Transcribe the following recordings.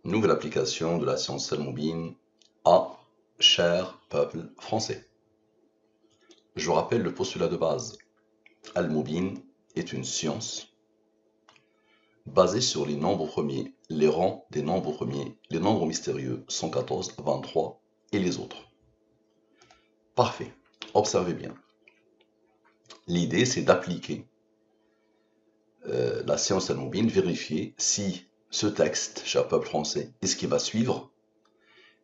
Nouvelle application de la science al-Moubine à cher peuple français. Je vous rappelle le postulat de base. Al-Moubine est une science basée sur les nombres premiers, les rangs des nombres premiers, les nombres mystérieux 114, 23 et les autres. Parfait. Observez bien. L'idée, c'est d'appliquer la science al-Moubine, vérifier si ce texte, cher peuple français, et ce qui va suivre,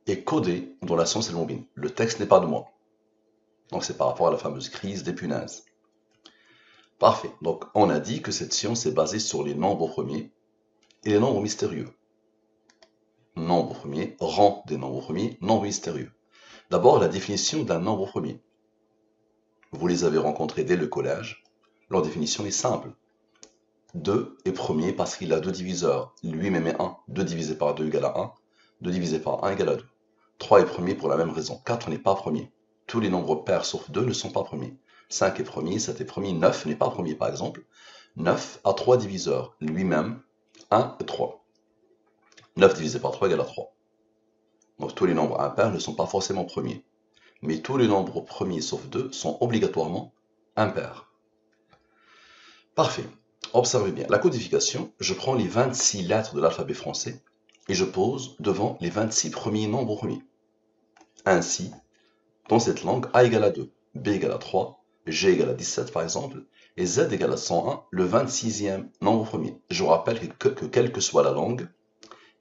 est codé dans la science al-Moubine. Le texte n'est pas de moi. Donc c'est par rapport à la fameuse crise des punaises. Parfait. Donc on a dit que cette science est basée sur les nombres premiers et les nombres mystérieux. Nombre premier, rang des nombres premiers, nombre mystérieux. D'abord, la définition d'un nombre premier. Vous les avez rencontrés dès le collège. Leur définition est simple. 2 est premier parce qu'il a deux diviseurs. Lui-même est 1. 2 divisé par 2 égale à 1. 2 divisé par 1 égale à 2. 3 est premier pour la même raison. 4 n'est pas premier. Tous les nombres pairs sauf 2 ne sont pas premiers. 5 est premier, 7 est premier, 9 n'est pas premier par exemple. 9 a 3 diviseurs. Lui-même, 1 et 3. 9 divisé par 3 égale à 3. Donc tous les nombres impairs ne sont pas forcément premiers. Mais tous les nombres premiers sauf 2 sont obligatoirement impairs. Parfait. Observez bien. La codification, je prends les 26 lettres de l'alphabet français et je pose devant les 26 premiers nombres premiers. Ainsi, dans cette langue, A égale à 2, B égale à 3, G égale à 17 par exemple, et Z égale à 101, le 26e nombre premier. Je vous rappelle que quelle que soit la langue,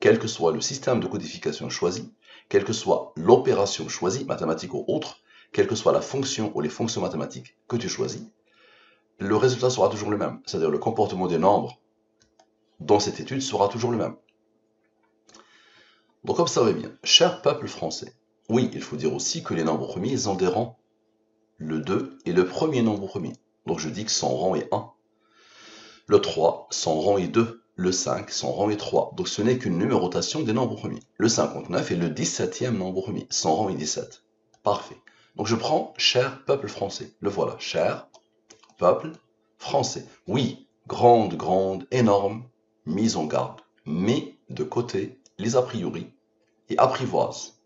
quel que soit le système de codification choisi, quelle que soit l'opération choisie, mathématique ou autre, quelle que soit la fonction ou les fonctions mathématiques que tu choisis, le résultat sera toujours le même. C'est-à-dire le comportement des nombres dans cette étude sera toujours le même. Donc observez bien, cher peuple français, oui, il faut dire aussi que les nombres premiers ils ont des rangs. Le 2 est le premier nombre premier. Donc je dis que son rang est 1. Le 3, son rang est 2. Le 5, son rang est 3. Donc ce n'est qu'une numérotation des nombres premiers. Le 59 est le 17e nombre premier. Son rang est 17. Parfait. Donc je prends cher peuple français. Le voilà, cher peuple français. Oui, grande, énorme, mise en garde. Mets de côté les a priori et apprivoise.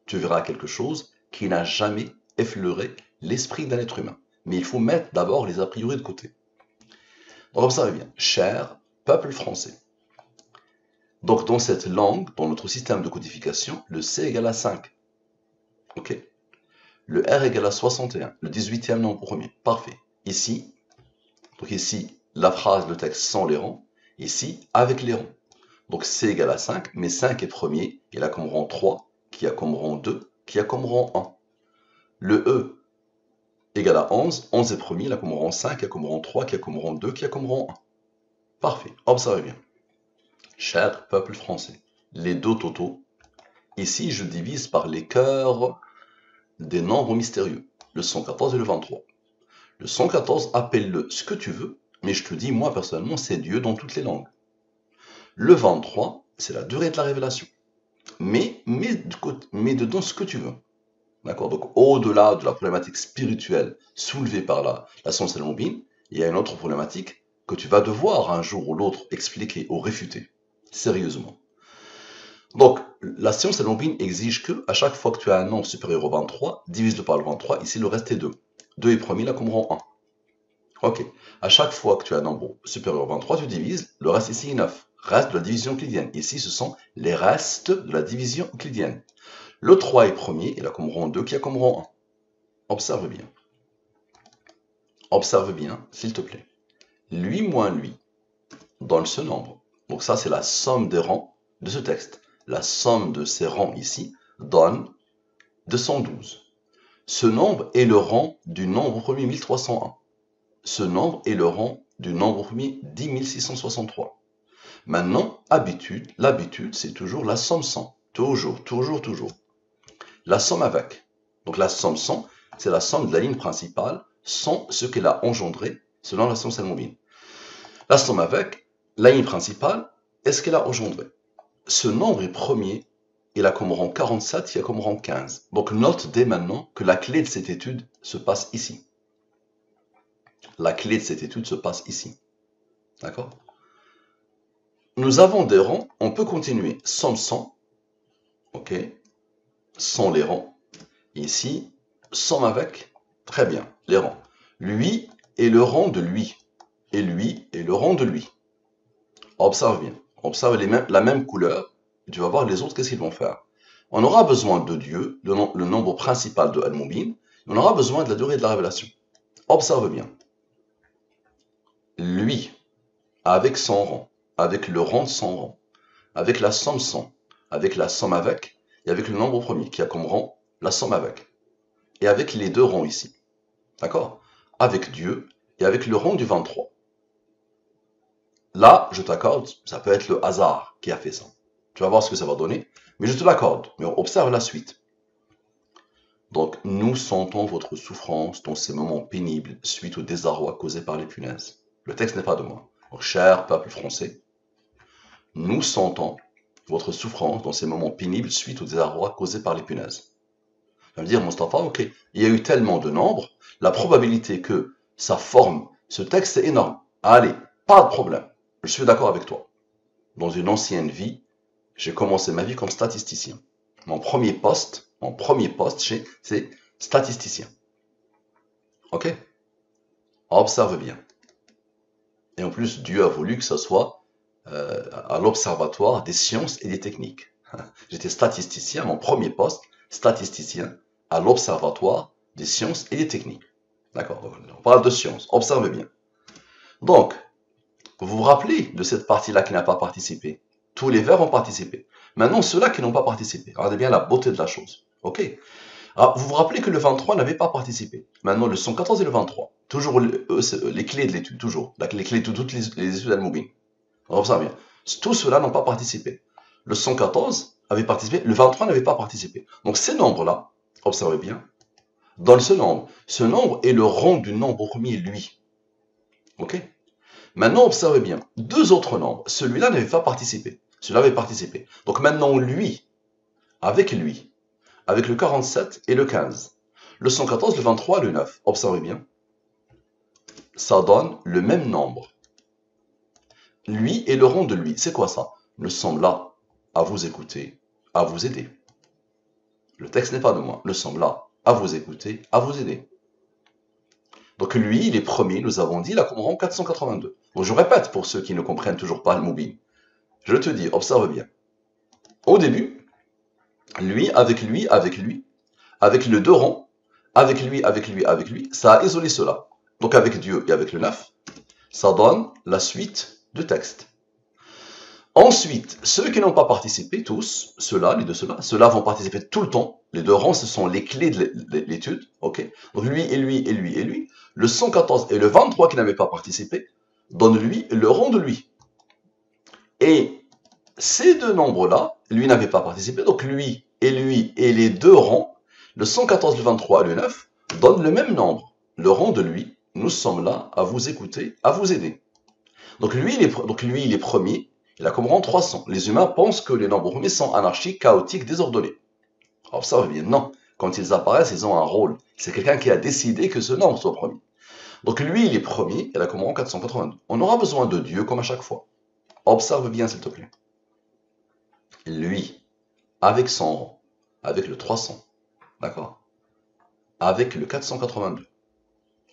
Tu verras quelque chose qui n'a jamais effleuré l'esprit d'un être humain. Mais il faut mettre d'abord les a priori de côté. Donc observez bien, cher peuple français. Donc dans cette langue, dans notre système de codification, le C égale à 5. Ok. Le R égale à 61, le 18e nombre premier. Parfait. Ici, donc ici, la phrase, le texte sans les rangs. Ici, avec les rangs. Donc C égale à 5, mais 5 est premier, il a comme rang 3, qui a comme rang 2, qui a comme rang 1. Le E égale à 11, 11 est premier, il a comme rang 5, qui a comme rang 3, qui a comme rang 2, qui a comme rang 1. Parfait, observez bien. Cher peuple français, les deux totaux, ici je divise par les cœurs des nombres mystérieux, le 114 et le 23. Le 114, appelle-le ce que tu veux, mais je te dis, moi personnellement, c'est Dieu dans toutes les langues. Le 23, c'est la durée de la révélation. Mais dedans ce que tu veux. D'accord. Donc, au-delà de la problématique spirituelle soulevée par la science al-Moubine, il y a une autre problématique que tu vas devoir un jour ou l'autre expliquer ou réfuter, sérieusement. Donc, la science al-Moubine exige que, à chaque fois que tu as un nombre supérieur au 23, divise-le par le 23, ici le reste est 2. 2 est premier, là comme rang 1. Ok. À chaque fois que tu as un nombre supérieur au 23, tu divises, le reste ici est 9. Reste de la division euclidienne. Ici, ce sont les restes de la division euclidienne. Le 3 est premier, il a comme rang 2 qui a comme rang 1. Observe bien. Observe bien, s'il te plaît. Lui moins lui donne ce nombre. Donc ça, c'est la somme des rangs de ce texte. La somme de ces rangs ici donne 212. Ce nombre est le rang du nombre premier 1301. Ce nombre est le rang du nombre premier 10663. Maintenant, l'habitude, c'est toujours la somme 100. Toujours. La somme avec. Donc la somme 100, c'est la somme de la ligne principale sans ce qu'elle a engendré selon la science al-Moubine. La somme avec la ligne principale est ce qu'elle a engendré. Ce nombre est premier, il a comme rang 47, il a comme rang 15. Donc note dès maintenant que la clé de cette étude se passe ici. La clé de cette étude se passe ici. D'accord? nous avons des rangs, on peut continuer. Somme 100, ok, sans les rangs. Ici, somme avec, très bien, les rangs. Lui est le rang de lui, et lui est le rang de lui. Observe bien, observe la même couleur, et tu vas voir les autres, qu'est-ce qu'ils vont faire. On aura besoin de Dieu, le nombre principal de Al-Mubin, on aura besoin de la durée de la révélation. Observe bien. Lui, avec son rang, avec le rang de son rang, avec la somme sans, avec la somme avec, et avec le nombre premier, qui a comme rang la somme avec. Et avec les deux rangs ici. D'accord? Avec Dieu, et avec le rang du 23. Là, je t'accorde, ça peut être le hasard qui a fait ça. Tu vas voir ce que ça va donner, mais je te l'accorde. Mais observe la suite. Donc, nous sentons votre souffrance dans ces moments pénibles suite au désarroi causé par les punaises. Le texte n'est pas de moi. Donc, cher peuple français, nous sentons votre souffrance dans ces moments pénibles suite au désarroi causé par les punaises. Ça veut dire, Mustapha, ok, il y a eu tellement de nombres, la probabilité que ça forme ce texte est énorme. Allez, pas de problème. Je suis d'accord avec toi. Dans une ancienne vie, j'ai commencé ma vie comme statisticien. Mon premier poste, c'est statisticien. Ok? Observe bien. Et en plus, Dieu a voulu que ce soit à l'Observatoire des sciences et des techniques. J'étais statisticien, mon premier poste, statisticien, à l'Observatoire des sciences et des techniques. D'accord? On parle de sciences. Observe bien. Donc, vous vous rappelez de cette partie-là qui n'a pas participé? Tous les verbes ont participé. Maintenant, ceux-là qui n'ont pas participé. Regardez bien la beauté de la chose. Ok? Alors, vous vous rappelez que le 23 n'avait pas participé. Maintenant, le 114 et le 23. Toujours les clés de l'étude, toujours. Les clés de toutes les études Al-Mubin. Observe bien. Tous ceux-là n'ont pas participé. Le 114 avait participé, le 23 n'avait pas participé. Donc, ces nombres-là, observez bien, dans ce nombre est le rang du nombre premier, lui. Ok? Maintenant, observez bien, deux autres nombres. Celui-là n'avait pas participé. Celui-là avait participé. Donc maintenant, lui, avec le 47 et le 15, le 114, le 23 et le 9, observez bien, ça donne le même nombre. Lui et le rang de lui. C'est quoi ça? Nous sommes là à vous écouter, à vous aider. Le texte n'est pas de moi. Nous sommes là à vous écouter, à vous aider. Donc lui, il est premier, nous avons dit, il a comme rang 482. Donc je répète pour ceux qui ne comprennent toujours pas le Mubin. Je te dis, observe bien. Au début, lui, avec le deux rangs, avec lui, ça a isolé cela. Donc avec Dieu et avec le 9, ça donne la suite du texte. Ensuite, ceux qui n'ont pas participé, tous, les deux ceux-là vont participer tout le temps. Les deux rangs, ce sont les clés de l'étude. Ok. Donc lui et lui et lui et lui. Le 114 et le 23 qui n'avaient pas participé donnent lui le rang de lui. Et ces deux nombres-là, lui n'avait pas participé, donc lui et les deux rangs, le 114, le 23 et le 9, donnent le même nombre. Le rang de lui, nous sommes là à vous écouter, à vous aider. Donc lui, il est premier, il a comme rang 300. Les humains pensent que les nombres premiers sont anarchiques, chaotiques, désordonnés. Observe bien, non. Quand ils apparaissent, ils ont un rôle. C'est quelqu'un qui a décidé que ce nombre soit premier. Donc lui, il est premier, il a comme rang 482. On aura besoin de Dieu comme à chaque fois. Observe bien, s'il te plaît. Lui, avec son rang, avec le 300, d'accord? Avec le 482.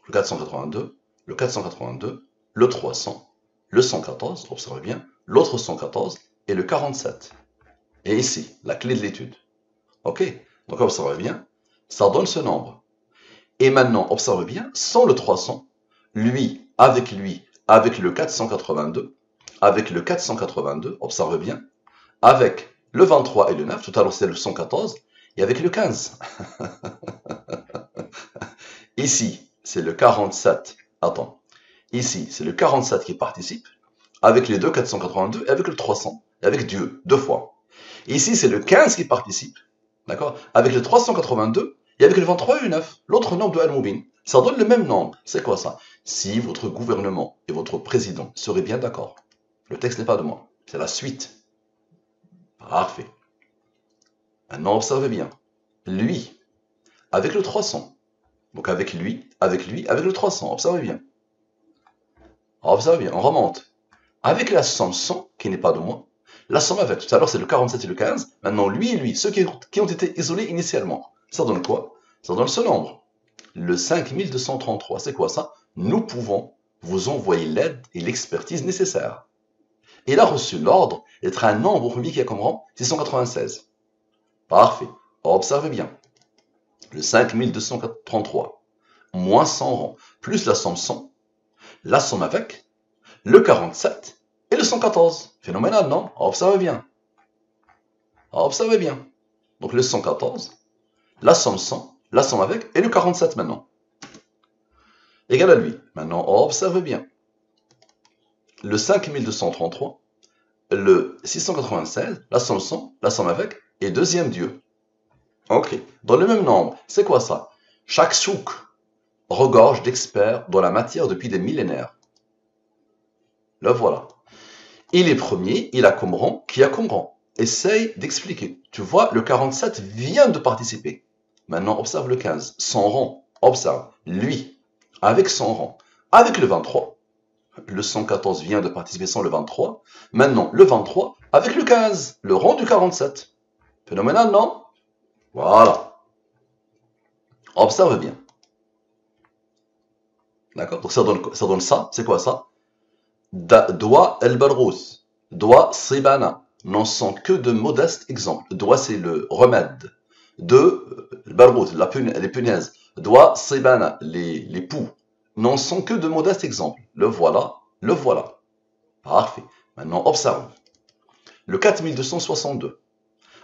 Le 482, le 482, le 300, le 114, observez bien, l'autre 114 et le 47. Et ici, la clé de l'étude. Ok? Donc observez bien, ça donne ce nombre. Et maintenant, observez bien, sans le 300, lui, avec le 482, observez bien, avec le 23 et le 9, tout à l'heure c'était le 114, et avec le 15. Ici, c'est le 47. Attends. Ici, c'est le 47 qui participe, avec les deux 482 et avec le 300, et avec Dieu, deux fois. Ici, c'est le 15 qui participe, d'accord, avec le 382 et avec le 23 et le 9, l'autre nombre de Al-Mubin. Ça donne le même nombre. C'est quoi ça? Si votre gouvernement et votre président seraient bien d'accord. Le texte n'est pas de moi, c'est la suite. Parfait. Maintenant, observez bien. Lui, avec le 300. Donc avec le 300. Observez bien. Observez bien, on remonte. avec la somme 100, qui n'est pas de moi, la somme avec. Tout à l'heure, c'est le 47 et le 15. Maintenant, lui et lui, ceux qui ont été isolés initialement. Ça donne quoi? Ça donne ce nombre. Le 5233, c'est quoi ça? Nous pouvons vous envoyer l'aide et l'expertise nécessaires. Il a reçu l'ordre d'être un nombre premier qui a comme rang 696. Parfait. Observez bien. Le 5233 moins 100 rangs plus la somme 100, la somme avec, le 47 et le 114. Phénoménal, non? Observez bien. Observez bien. Donc le 114, la somme 100, la somme avec et le 47 maintenant. Égal à lui. Maintenant, observez bien. Le 5233, le 696, la somme 100, la somme avec et deuxième Dieu. Ok. Dans le même nombre, c'est quoi ça? Chaque souk regorge d'experts dans la matière depuis des millénaires. Le voilà. Il est premier, il a comme rang, qui a comme rang. Essaye d'expliquer. Tu vois, le 47 vient de participer. Maintenant, observe le 15. Son rang. Observe. Lui, avec son rang. Avec le 23. Le 114 vient de participer sans le 23. Maintenant, le 23 avec le 15. Le rang du 47. Phénoménal, non? Voilà. Observe bien. D'accord? Donc ça donne ça. C'est quoi ça? Doigt el-Balrous. Doigt Sibana. N'en sont que de modestes exemples. Doigt, c'est le remède. De Balrous, les punaises. Doigt Sibana, les poux. N'en sont que de modestes exemples. Le voilà, le voilà. Parfait. Maintenant, observe. Le 4262.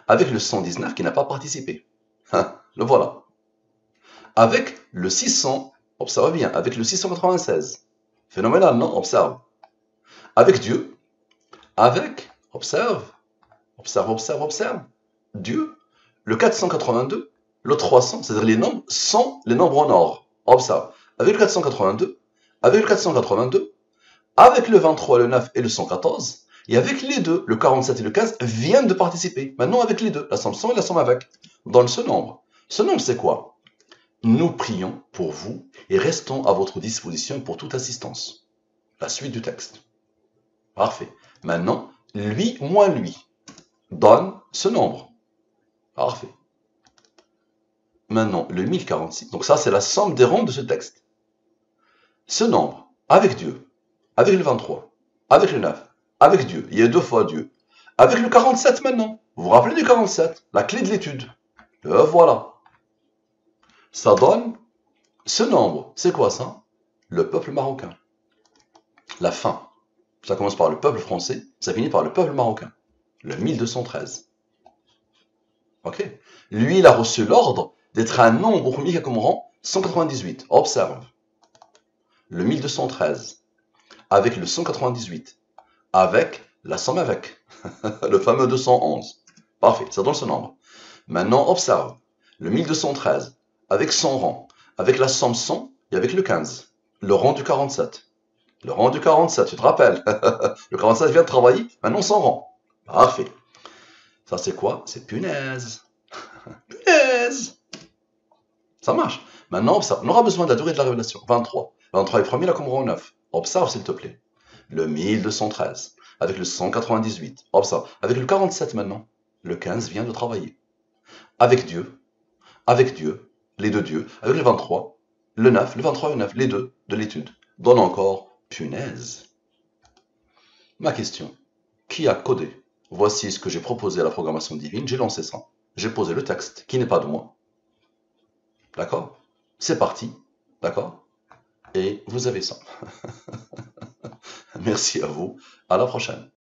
Avec le 119 qui n'a pas participé. Le voilà. Avec le 600, observe bien, avec le 696. Phénoménal, non? Observe. Avec Dieu, avec, observe, Dieu, le 482, le 300, c'est-à-dire les nombres sont les nombres en or. Observe. Avec le 482, avec le 482, avec le 23, le 9 et le 114, et avec les deux, le 47 et le 15, viennent de participer. Maintenant, avec les deux, la somme 100 et la somme avec. Dans ce nombre. Ce nombre, c'est quoi? Nous prions pour vous et restons à votre disposition pour toute assistance. La suite du texte. Parfait. Maintenant, lui moins lui donne ce nombre. Parfait. Maintenant, le 1046. Donc ça, c'est la somme des rangs de ce texte. Ce nombre, avec Dieu, avec le 23, avec le 9, avec Dieu, il y a deux fois Dieu, avec le 47 maintenant. Vous vous rappelez du 47? La clé de l'étude. Le voilà. Ça donne ce nombre. C'est quoi ça? Le peuple marocain. La fin. Ça commence par le peuple français, ça finit par le peuple marocain. Le 1213. Ok? Lui, il a reçu l'ordre d'être un nombre premier qui a comme rang 198. Observe. Le 1213. Avec le 198. Avec la somme avec. Le fameux 211. Parfait, ça donne ce nombre. Maintenant, observe. Le 1213. Avec son rang. Avec la somme 100 et avec le 15. Le rang du 47. Le rang du 47, tu te rappelles? Le 47 vient de travailler, maintenant son rang. Parfait. Ça, c'est quoi? C'est punaise. Punaise. Ça marche. Maintenant, observe. On aura besoin de la durée de la révélation. 23. 23 est premier, là, comme rang 9. Observe, s'il te plaît. Le 1213. Avec le 198. Observe. Avec le 47 maintenant. Le 15 vient de travailler. Avec Dieu. Avec Dieu. Les deux dieux. Avec le 23. Le 9. Le 23 et le 9. Les deux de l'étude. Donne encore. Punaise. Ma question. Qui a codé? Voici ce que j'ai proposé à la programmation divine. J'ai lancé ça. J'ai posé le texte qui n'est pas de moi. D'accord? C'est parti. D'accord? Et vous avez ça. Merci à vous. À la prochaine.